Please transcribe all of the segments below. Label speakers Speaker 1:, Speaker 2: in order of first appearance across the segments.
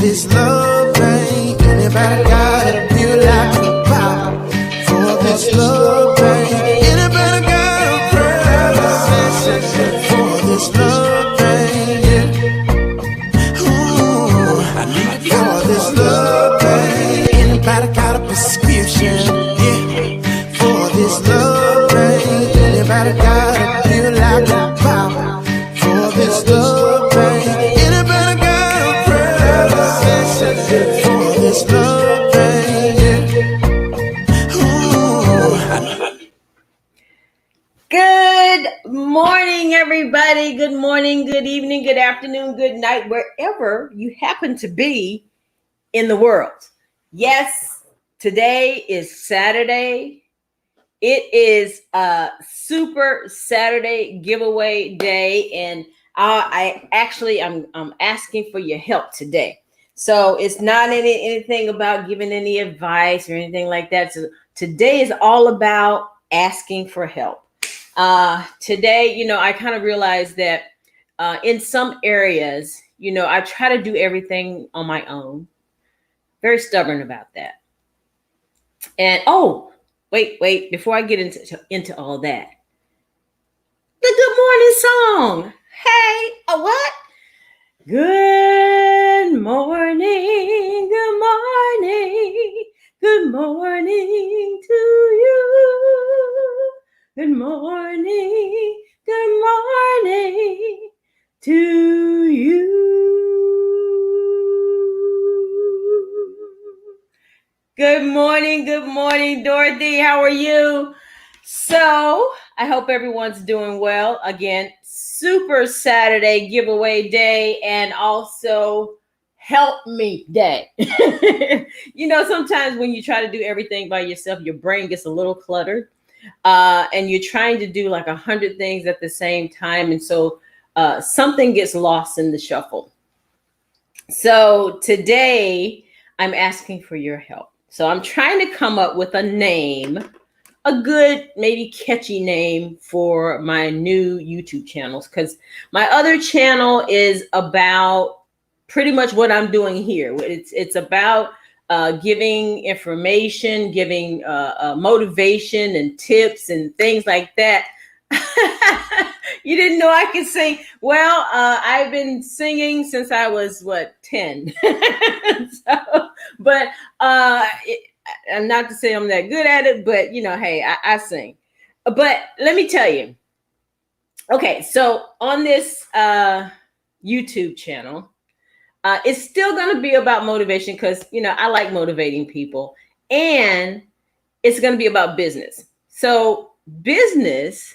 Speaker 1: this love thing. Anybody got a feel like a pop for this love thing? Anybody got a prayer for this love thing? Yeah. Ooh, I need for this love thing. Anybody got a prescription? Yeah, for this love thing. Anybody got a feel like a pop for this love thing? Anybody got a prayer for this love thing? Yeah. Ooh.
Speaker 2: Good morning, everybody. Good morning, good evening, good afternoon, good night, wherever you happen to be in the world. Yes, today is Saturday. It is a Super Saturday giveaway day, and I'm asking for your help today. So it's not anything about giving any advice or anything like that. So today is all about asking for help. Today, I kind of realized that in some areas, I try to do everything on my own. Very stubborn about that. And wait, before I get into all that, the good morning song. Hey, what? Good morning, good morning, good morning to you. Good morning to you. Good morning, Dorothy. How are you? So I hope everyone's doing well. Again, Super Saturday giveaway day and also help me day. Sometimes when you try to do everything by yourself, your brain gets a little cluttered. And you're trying to do like 100 things at the same time. And so something gets lost in the shuffle. So today I'm asking for your help. So I'm trying to come up with a name, a good, maybe catchy name for my new YouTube channels, because my other channel is about pretty much what I'm doing here. It's about giving information, giving motivation and tips and things like that. You didn't know I could sing? Well, I've been singing since I was 10. But and not to say I'm that good at it, but hey, I sing. But let me tell you. Okay, so on this YouTube channel, it's still going to be about motivation because, I like motivating people, and it's going to be about business. So business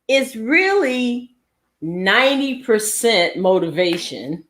Speaker 2: is really 90% motivation.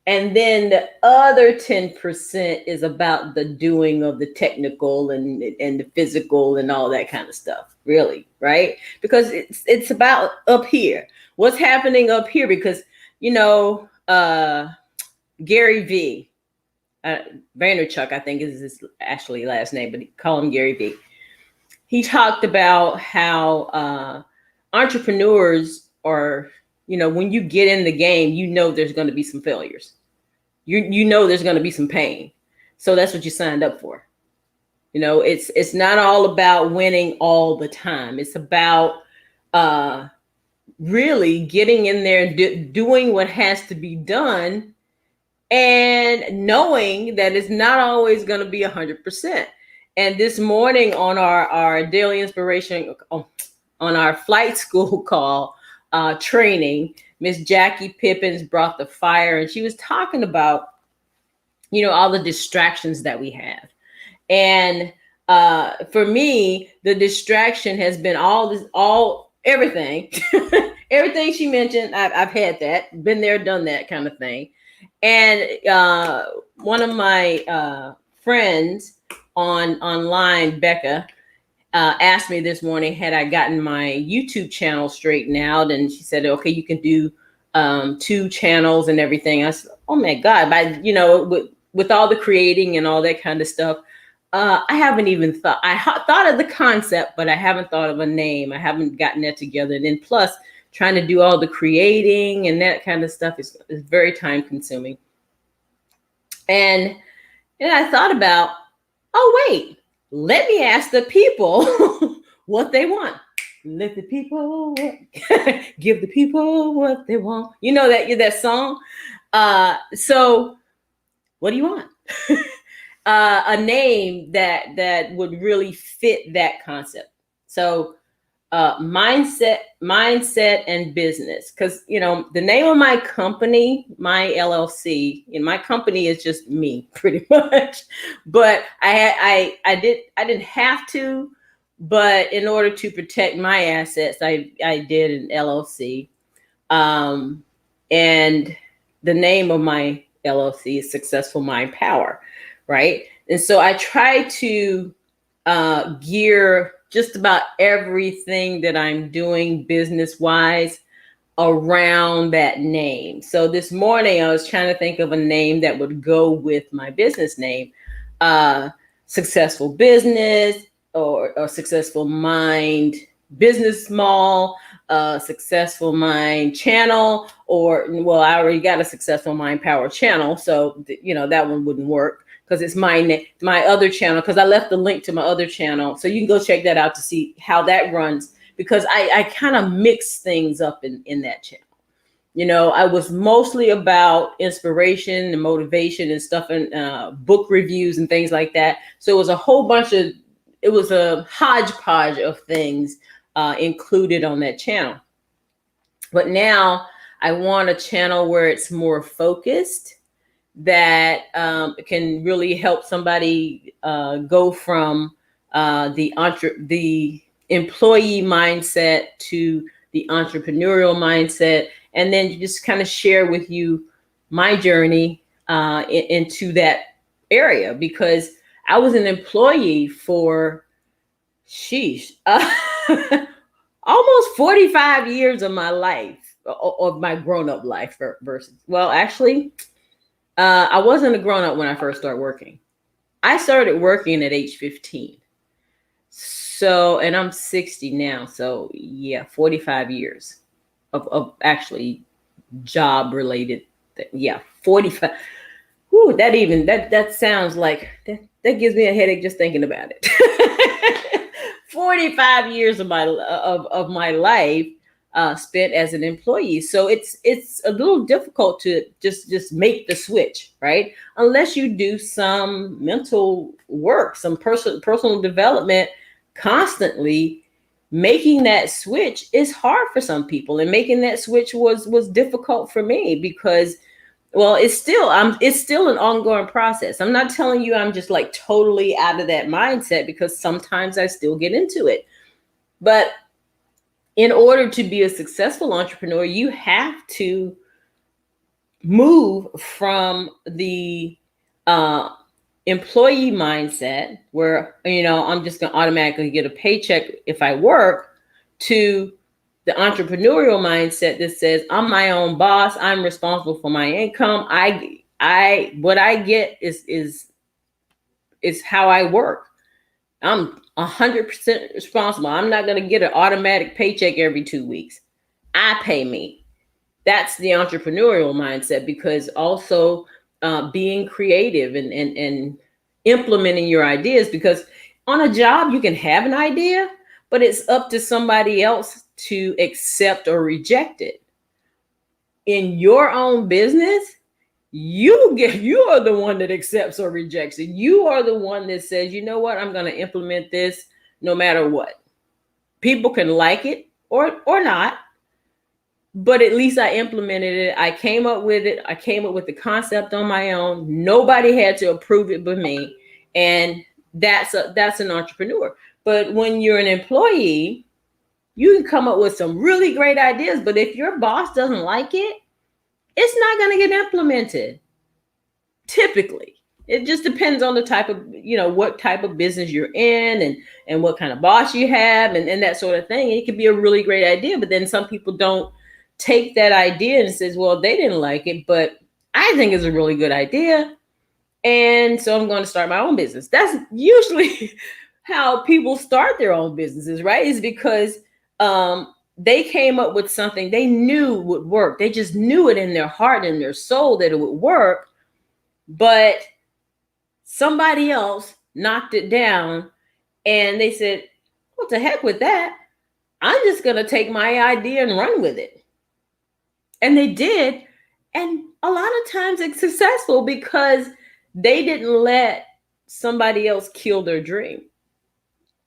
Speaker 2: And then the other 10% is about the doing of the technical and the physical and all that kind of stuff, really, right? Because it's about up here. What's happening up here? Because, Gary V. Vaynerchuk, I think is his actually last name, but call him Gary V. He talked about how entrepreneurs are, when you get in the game, there's going to be some failures. There's going to be some pain. So that's what you signed up for. It's not all about winning all the time. It's about really getting in there and doing what has to be done, and knowing that it's not always going to be 100%. And this morning on our daily inspiration, on our flight school call training, Miss Jackie Pippins brought the fire, and she was talking about, all the distractions that we have. And for me, the distraction has been everything, everything she mentioned. I've had that, been there, done that kind of thing. And one of my friends online, Becca, asked me this morning, had I gotten my YouTube channel straightened out? And she said, okay, you can do 2 channels and everything. I said, oh my God, with all the creating and all that kind of stuff, I haven't even thought. I thought of the concept, but I haven't thought of a name. I haven't gotten that together. And then plus, trying to do all the creating and that kind of stuff is very time consuming. And I thought about, oh, wait, let me ask the people what they want. Let the people give the people what they want. You know that song? So what do you want? A name that would really fit that concept. So mindset and business, because the name of my company, my LLC, my company is just me pretty much. But I didn't have to, but in order to protect my assets, I did an LLC. And the name of my LLC is Successful Mind Power, right? And so I try to gear just about everything that I'm doing business wise around that name. So this morning I was trying to think of a name that would go with my business name. Successful business, or successful mind business small, successful mind channel, or, well, I already got a Successful Mind Power channel, so that one wouldn't work because it's my other channel, because I left the link to my other channel, so you can go check that out to see how that runs, because I kind of mix things up in that channel. I was mostly about inspiration and motivation and stuff, and book reviews and things like that. So it was a hodgepodge of things included on that channel. But now I want a channel where it's more focused, that can really help somebody go from the employee mindset to the entrepreneurial mindset, and then just kind of share with you my journey into that area, because I was an employee for almost 45 years of my life, of my grown-up life versus, well, actually, I wasn't a grown-up when I first started working. I started working at age 15. So, and I'm 60 now. So yeah, 45 years of actually job related. Yeah, 45. Whew, that sounds like that gives me a headache just thinking about it. 45 years of my life spent as an employee. So it's a little difficult to just make the switch, right? Unless you do some mental work, some personal development constantly. Making that switch is hard for some people, and making that switch was difficult for me, because, well, it's still an ongoing process. I'm not telling you I'm just like totally out of that mindset, because sometimes I still get into it. But in order to be a successful entrepreneur, you have to move from the employee mindset, where I'm just going to automatically get a paycheck if I work, to the entrepreneurial mindset that says I'm my own boss, I'm responsible for my income, what I get is how I work. I'm 100% responsible. I'm not going to get an automatic paycheck every 2 weeks. I pay me. That's the entrepreneurial mindset, because also being creative and implementing your ideas, because on a job you can have an idea, but it's up to somebody else to accept or reject it. In your own business, you are the one that accepts or rejects it. You are the one that says, you know what, I'm going to implement this no matter what. People can like it or not, but at least I implemented it. I came up with it. I came up with the concept on my own. Nobody had to approve it but me. And that's an entrepreneur. But when you're an employee, you can come up with some really great ideas, but if your boss doesn't like it, it's not going to get implemented. Typically, it just depends on the type of, what type of business you're in, and what kind of boss you have, and that sort of thing. It could be a really great idea, but then some people don't take that idea and says, well, they didn't like it, but I think it's a really good idea, and so I'm going to start my own business. That's usually how people start their own businesses, right? Is because they came up with something they knew would work. They just knew it in their heart and their soul that it would work. but somebody else knocked it down, and they said, what the heck with that? I'm just going to take my idea and run with it. And they did. And a lot of times it's successful because they didn't let somebody else kill their dream.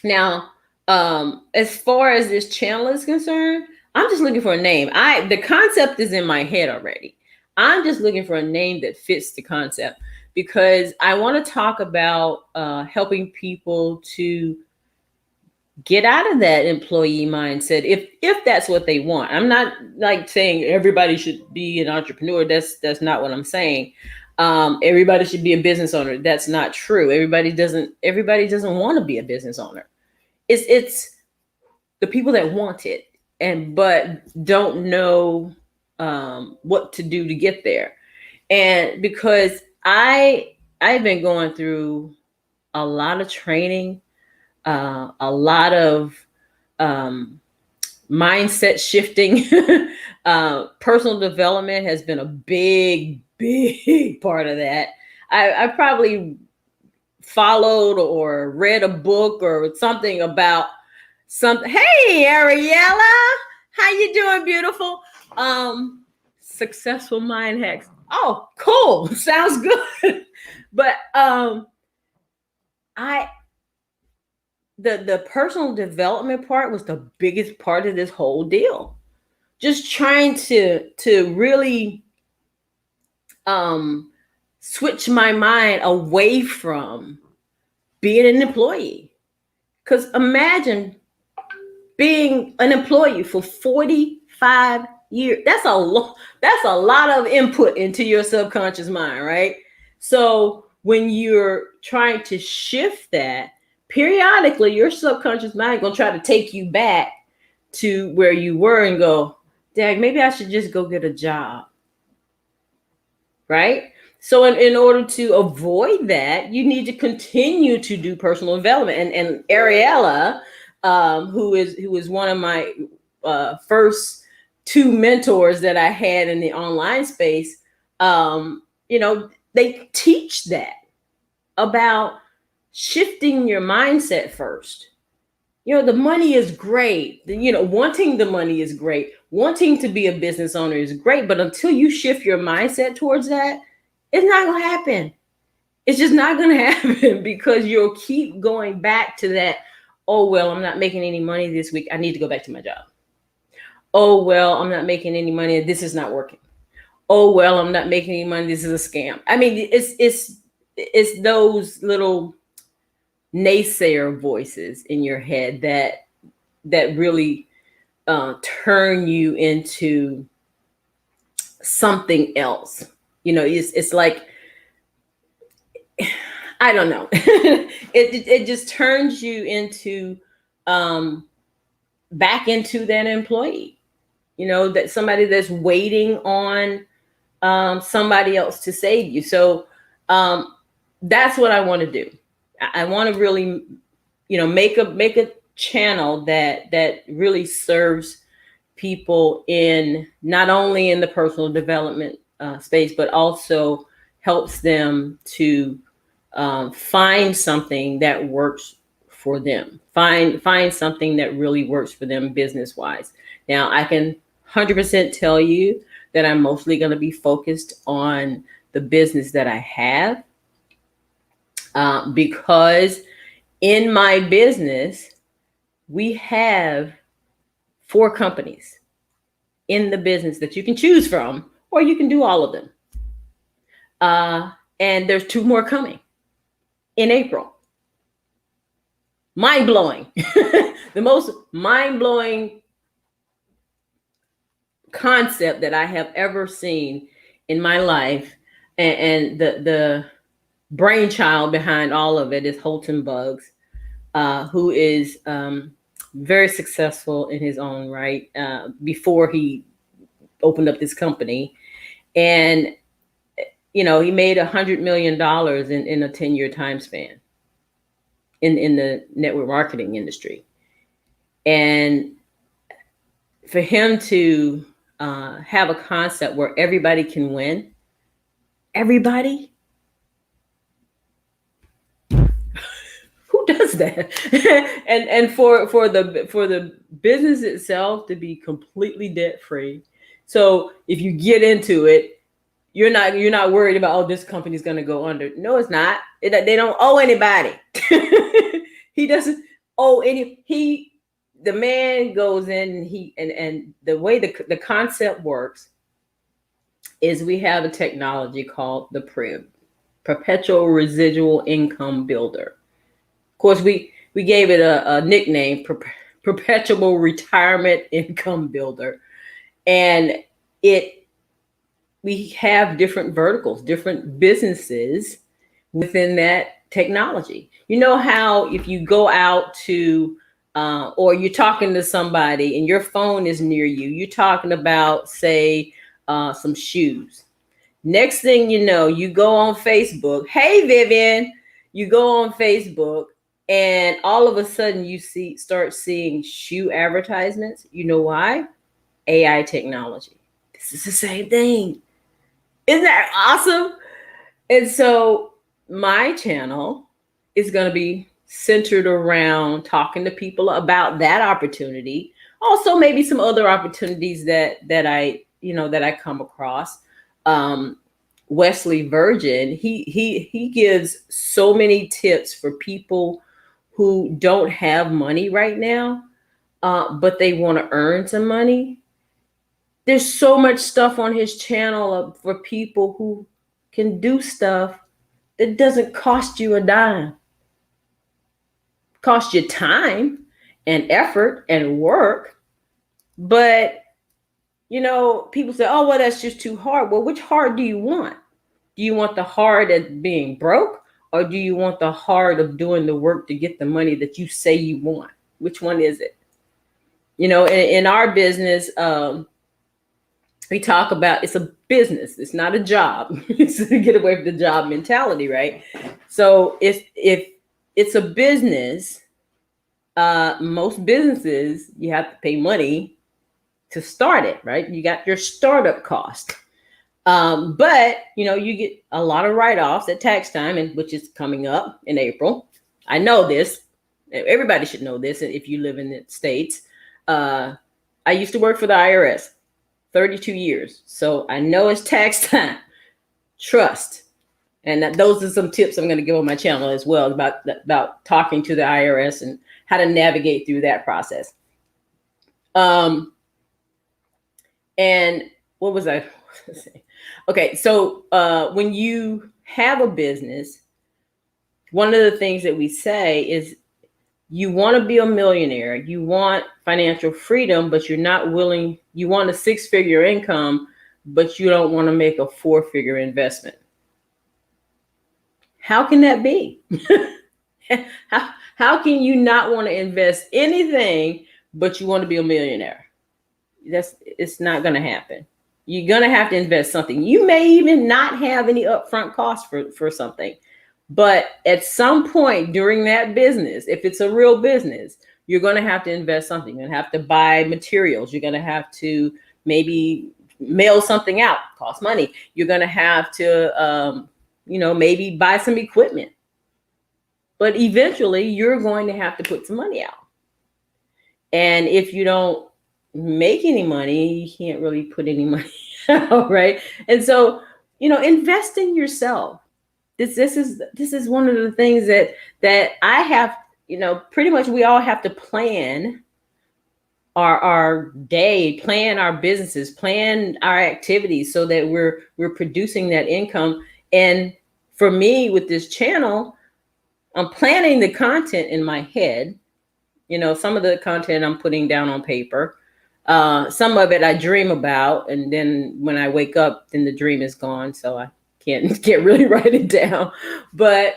Speaker 2: Now, as far as this channel is concerned, I'm just looking for a name. The concept is in my head already. I'm just looking for a name that fits the concept, because I want to talk about helping people to get out of that employee mindset if that's what they want. I'm not like saying everybody should be an entrepreneur. That's not what I'm saying. Everybody should be a business owner. That's not true. Everybody doesn't want to be a business owner. It's the people that want it but don't know what to do to get there. And because I've been going through a lot of training, a lot of mindset shifting. Personal development has been a big part of that. I probably followed or read a book or something about something. Hey, Ariella, how you doing, beautiful? Successful mind hacks. Oh, cool. Sounds good. But the personal development part was the biggest part of this whole deal. Just trying to really switch my mind away from being an employee. Because imagine being an employee for 45 years. That's a lot of input into your subconscious mind, right? So when you're trying to shift that, periodically your subconscious mind gonna try to take you back to where you were and go, Dag, maybe I should just go get a job. Right? So in order to avoid that, you need to continue to do personal development. And Ariella, who is one of my first two mentors that I had in the online space, they teach that about shifting your mindset first. The money is great. Wanting the money is great. Wanting to be a business owner is great. But until you shift your mindset towards that, it's not going to happen. It's just not going to happen, because you'll keep going back to that. Oh, well, I'm not making any money this week. I need to go back to my job. Oh, well, I'm not making any money. This is not working. Oh, well, I'm not making any money. This is a scam. I mean, it's those little naysayer voices in your head that really turn you into something else. It's like, I don't know. it just turns you into back into that employee. That somebody that's waiting on somebody else to save you. So that's what I want to do. I want to really, make a channel that really serves people in not only in the personal development space, but also helps them to find something that works for them. Find something that really works for them business wise. Now, I can 100% tell you that I'm mostly going to be focused on the business that I have. Because in my business, we have 4 companies in the business that you can choose from, or you can do all of them. And there's 2 more coming in April. Mind-blowing. The most mind-blowing concept that I have ever seen in my life. And the brainchild behind all of it is Holton Buggs, who is very successful in his own right before he opened up this company. And, he made $100 million in a 10-year time span in the network marketing industry. And for him to have a concept where everybody can win, everybody, who does that? And for the business itself to be completely debt free. So if you get into it, you're not worried about, oh, this company's going to go under. No, it's not. They don't owe anybody. He doesn't owe any. The man goes in and the way the concept works is we have a technology called the PRIB, Perpetual Residual Income Builder. Of course, we gave it a nickname, Perpetual Retirement Income Builder, and we have different verticals, different businesses within that technology. You know how if you go out to or you're talking to somebody and your phone is near you, you're talking about, say, some shoes. Next thing you know, you go on Facebook. Hey, Vivian, you go on Facebook, and all of a sudden you start seeing shoe advertisements. You know why? AI technology. This is the same thing. Isn't that awesome? And so my channel is going to be centered around talking to people about that opportunity. Also, maybe some other opportunities that I come across. Wesley Virgin, he gives so many tips for people who don't have money right now, but they want to earn some money. There's so much stuff on his channel for people who can do stuff that doesn't cost you a dime. Cost you time and effort and work. But, people say, oh, well, that's just too hard. Well, which hard do you want? Do you want the hard of being broke, or do you want the hard of doing the work to get the money that you say you want? Which one is it? In our business, we talk about it's a business. It's not a job. So to get away from the job mentality, right? So if it's a business, most businesses, you have to pay money to start it, right? You got your startup cost. But you get a lot of write-offs at tax time, and which is coming up in April. I know this. Everybody should know this if you live in the States. I used to work for the IRS 32 years. So I know it's tax time. Trust. And those are some tips I'm going to give on my channel as well about talking to the IRS and how to navigate through that process. And what was I saying? Okay, so when you have a business, one of the things that we say is you want to be a millionaire, you want financial freedom, but you're not willing, you want a 6-figure income, but you don't want to make a 4-figure investment. How can that be? How can you not want to invest anything, but you want to be a millionaire? It's not going to happen. You're going to have to invest something. You may even not have any upfront costs for something. But at some point during that business, if it's a real business, you're going to have to invest something. You're going to have to buy materials. You're going to have to maybe mail something out, cost money. You're going to have to, maybe buy some equipment. But eventually you're going to have to put some money out. And if you don't make any money, you can't really put any money out, right? And so, invest in yourself. This is one of the things that I have, pretty much we all have to plan our day, plan our businesses, plan our activities so that we're producing that income. And for me with this channel, I'm planning the content in my head. Some of the content I'm putting down on paper. Some of it I dream about, and then when I wake up, then the dream is gone. So I can't really write it down, but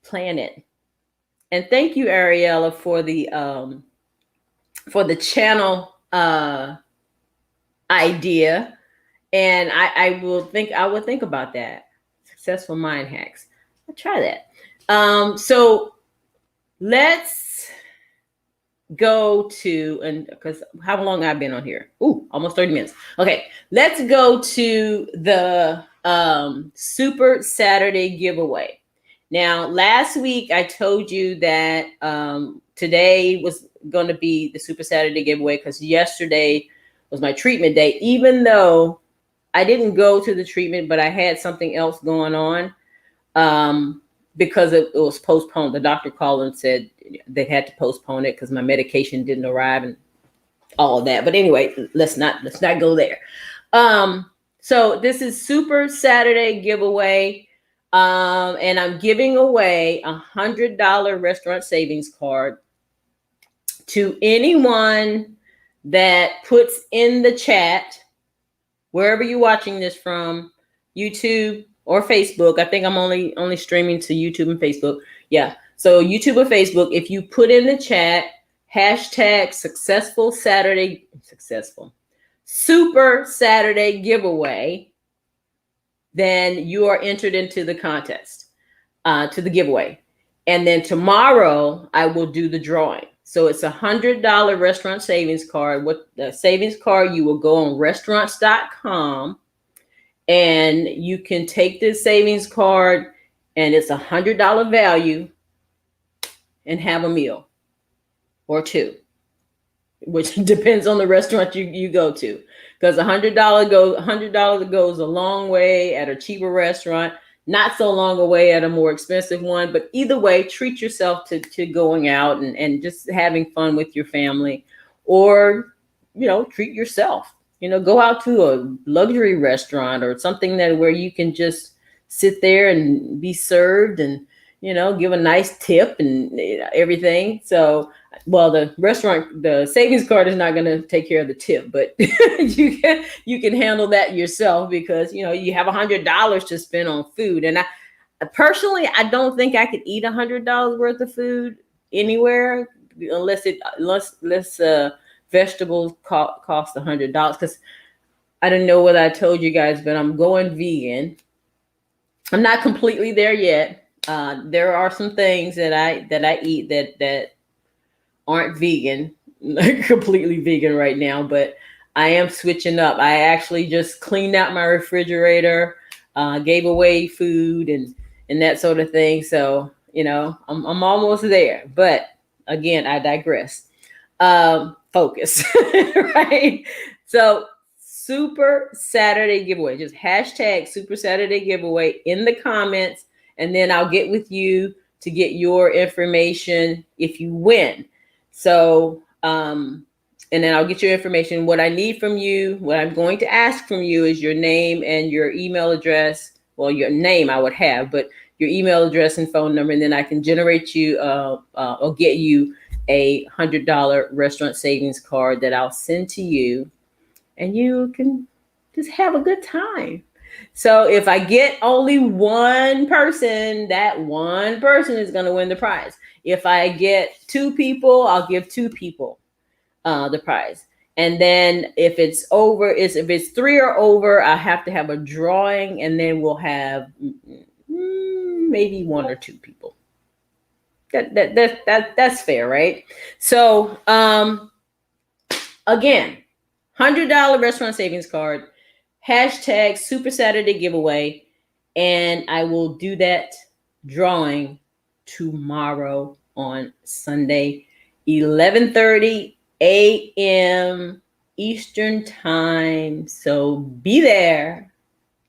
Speaker 2: plan it. And thank you, Ariella, for the channel idea. And I will think about that. Successful mind hacks. I'll try that. So let's go to, and because how long I've been on here? Ooh, almost 30 minutes. Okay, let's go to the Super Saturday giveaway. Now, last week I told you that today was going to be the Super Saturday giveaway because yesterday was my treatment day, even though I didn't go to the treatment, but I had something else going on because it was postponed. The doctor called and said they had to postpone it because my medication didn't arrive and all of that. But anyway, let's not go there. So this is Super Saturday giveaway. And I'm giving away $100 restaurant savings card to anyone that puts in the chat, wherever you're watching this from, YouTube or Facebook. I think I'm only streaming to YouTube and Facebook. Yeah. So YouTube or Facebook, if you put in the chat, hashtag Super Saturday giveaway, then you are entered into the contest, to the giveaway. And then tomorrow I will do the drawing. So it's $100 restaurant savings card. What the savings card, you will go on restaurants.com and you can take this savings card and it's $100 value and have a meal or two, which depends on the restaurant you go to. Because $100 goes a long way at a cheaper restaurant, not so long away at a more expensive one. But either way, treat yourself to going out and just having fun with your family, or, treat yourself. Go out to a luxury restaurant or something where you can just sit there and be served and, give a nice tip and everything. So, well, the savings card is not going to take care of the tip, but you can handle that yourself because, you have $100 to spend on food. And I personally, I don't think I could eat $100 worth of food anywhere unless vegetables cost $100. Because I don't know whether I told you guys, but I'm going vegan. I'm not completely there yet. There are some things that I eat that aren't vegan, completely vegan right now, but I am switching up. I actually just cleaned out my refrigerator, gave away food and that sort of thing. So, I'm almost there, but again, I digress. Focus, right? So Super Saturday giveaway, just hashtag Super Saturday giveaway in the comments. And then I'll get with you to get your information if you win. So, and then I'll get your information. What I need from you, what I'm going to ask from you is your name and your email address. Well, your name I would have, but your email address and phone number. And then I can generate you or get you a $100 restaurant savings card that I'll send to you. And you can just have a good time. So if I get only one person, that one person is going to win the prize. If I get two people, I'll give two people the prize. And then if it's three or over, I have to have a drawing, and then we'll have maybe one or two people. That's fair, right? So again, $100 restaurant savings card. Hashtag Super Saturday giveaway, and I will do that drawing tomorrow on Sunday, 11:30 a.m. Eastern time. So be there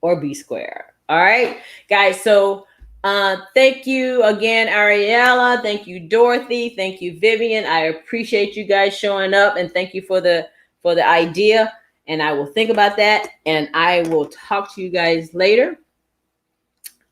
Speaker 2: or be square. All right, guys. So thank you again, Ariella. Thank you, Dorothy. Thank you, Vivian. I appreciate you guys showing up, and thank you for the idea. And I will think about that, and I will talk to you guys later.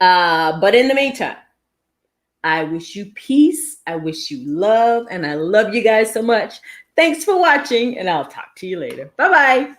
Speaker 2: But in the meantime, I wish you peace. I wish you love, and I love you guys so much. Thanks for watching, and I'll talk to you later. Bye-bye.